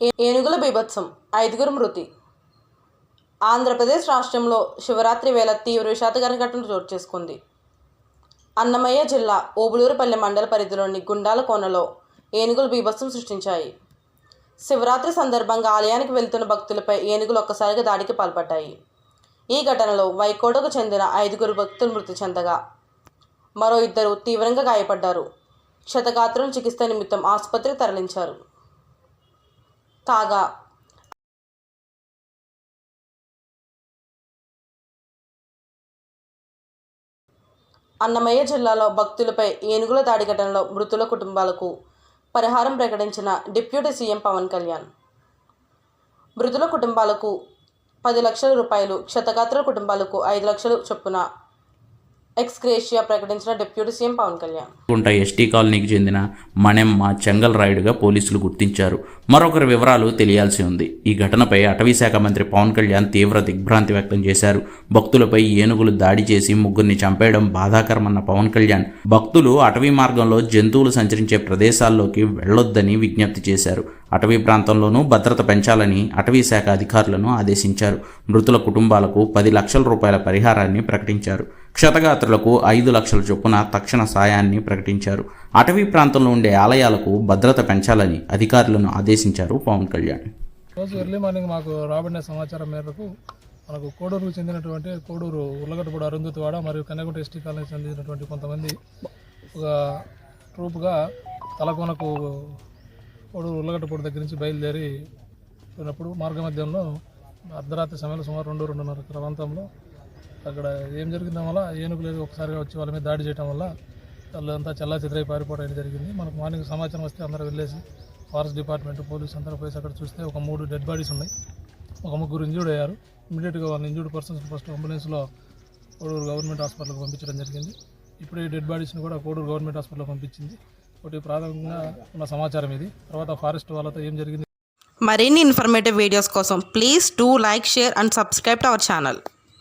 ఏనుగుల బీభత్సం, 5గురు మృతి. ఆంధ్రప్రదేశ్ రాష్ట్రంలో శివరాత్రి వేళ తీవ్ర విషాదకర ఘటన చోటు చేసుకుంది. అన్నమయ్య జిల్లా ఓబుళూరుపల్లి మండల పరిధిలోని గుండాల కోనలో ఏనుగులు బీభత్సం సృష్టించాయి. శివరాత్రి సందర్భంగా ఆలయానికి వెళ్తున్న భక్తులపై ఏనుగులు ఒక్కసారిగా దాడికి పాల్పడ్డాయి. ఈ ఘటనలో వైకోటకు చెందిన 5గురు భక్తులు మృతి చెందగా మరో 2 తీవ్రంగా గాయపడ్డారు. క్షతగాత్రులను చికిత్స నిమిత్తం ఆసుపత్రికి తరలించారు. కాగా అన్నమయ్య జిల్లాలో భక్తులపై ఏనుగుల దాడి ఘటనలో మృతుల కుటుంబాలకు పరిహారం ప్రకటించిన డిప్యూటీ సీఎం పవన్ కళ్యాణ్. మృతుల కుటుంబాలకు 10 లక్షల రూపాయలు, క్షతగాత్రుల కుటుంబాలకు 5 లక్షలు చొప్పున ఎక్స్గ్రేషియా ప్రకటించిన డిప్యూటీ సీఎం పవన్ కళ్యాణ్. గుంట ఎస్టీ కాలనీకి చెందిన మణెమ్మ చెంగల్ రాయుడుగా పోలీసులు గుర్తించారు. మరొకరి వివరాలు తెలియాల్సి ఉంది. ఈ ఘటనపై అటవీ శాఖ మంత్రి పవన్ కళ్యాణ్ తీవ్ర దిగ్భ్రాంతి వ్యక్తం చేశారు. భక్తులపై ఏనుగులు దాడి చేసి 3గురిని చంపేయడం బాధాకరమన్న పవన్ కళ్యాణ్ భక్తులు అటవీ మార్గంలో జంతువులు సంచరించే ప్రదేశాల్లోకి వెళ్లొద్దని విజ్ఞప్తి చేశారు. అటవీ ప్రాంతంలోనూ భద్రత పెంచాలని అటవీ శాఖ అధికారులను ఆదేశించారు. మృతుల కుటుంబాలకు 10 లక్షల రూపాయల పరిహారాన్ని ప్రకటించారు. క్షతగాత్రులకు 5 లక్షల చొప్పున తక్షణ సాయాన్ని ప్రకటించారు. అటవీ ప్రాంతంలో ఉండే ఆలయాలకు భద్రత పెంచాలని అధికారులను ఆదేశించారు పవన్ కళ్యాణ్. రోజు ఎర్లీ మార్నింగ్ మాకు రాబడిన సమాచారం మేరకు మనకు కోడూరుకు చెందినటువంటి కోడూరు ఉర్లగడ్డపూడి అరుంధతివాడ మరియు కన్యాకుట ఎస్టీ కాలనీకి చెందినటువంటి కొంతమంది ఒక ట్రూప్గా తలకోనకు కోడూరు ఉర్లగడ్డపూడి దగ్గర నుంచి బయలుదేరి పోయినప్పుడు మార్గ మధ్యంలో అర్ధరాత్రి సమయంలో సుమారు 2-2:30 ప్రాంతంలో అక్కడ ఏం జరిగిందో వల్ల ఏనుగులు ఒకసారిగా వచ్చి వాళ్ళ మీద దాడి చేయడం వల్ల వాళ్ళంతా చల్లా చెదరై పారిపోవడం జరిగింది. మనకు మార్నింగ్ సమాచారం వస్తే అందరూ వెళ్ళేసి ఫారెస్ట్ డిపార్ట్మెంట్, పోలీసు అందరూ పోయి అక్కడ చూస్తే ఒక 3 డెడ్ బాడీస్ ఉన్నాయి. ఒక 3 ఇంజూర్డ్ అయ్యారు. ఇమీడియట్గా వాళ్ళ ఇంజూర్డ్ పర్సన్స్ ఫస్ట్ అంబులెన్స్లో కోడూరు గవర్నమెంట్ హాస్పిటల్కి పంపించడం జరిగింది. ఇప్పుడు ఈ డెడ్ బాడీస్ని కూడా కోడూరు గవర్నమెంట్ హాస్పిటల్కి పంపించింది. ఒకటి ప్రాథమికంగా ఉన్న సమాచారం ఇది. తర్వాత ఫారెస్ట్ వాళ్ళతో ఏం జరిగింది. మరిన్ని ఇన్ఫర్మేటివ్ వీడియోస్ కోసం please do like, share and subscribe to our channel.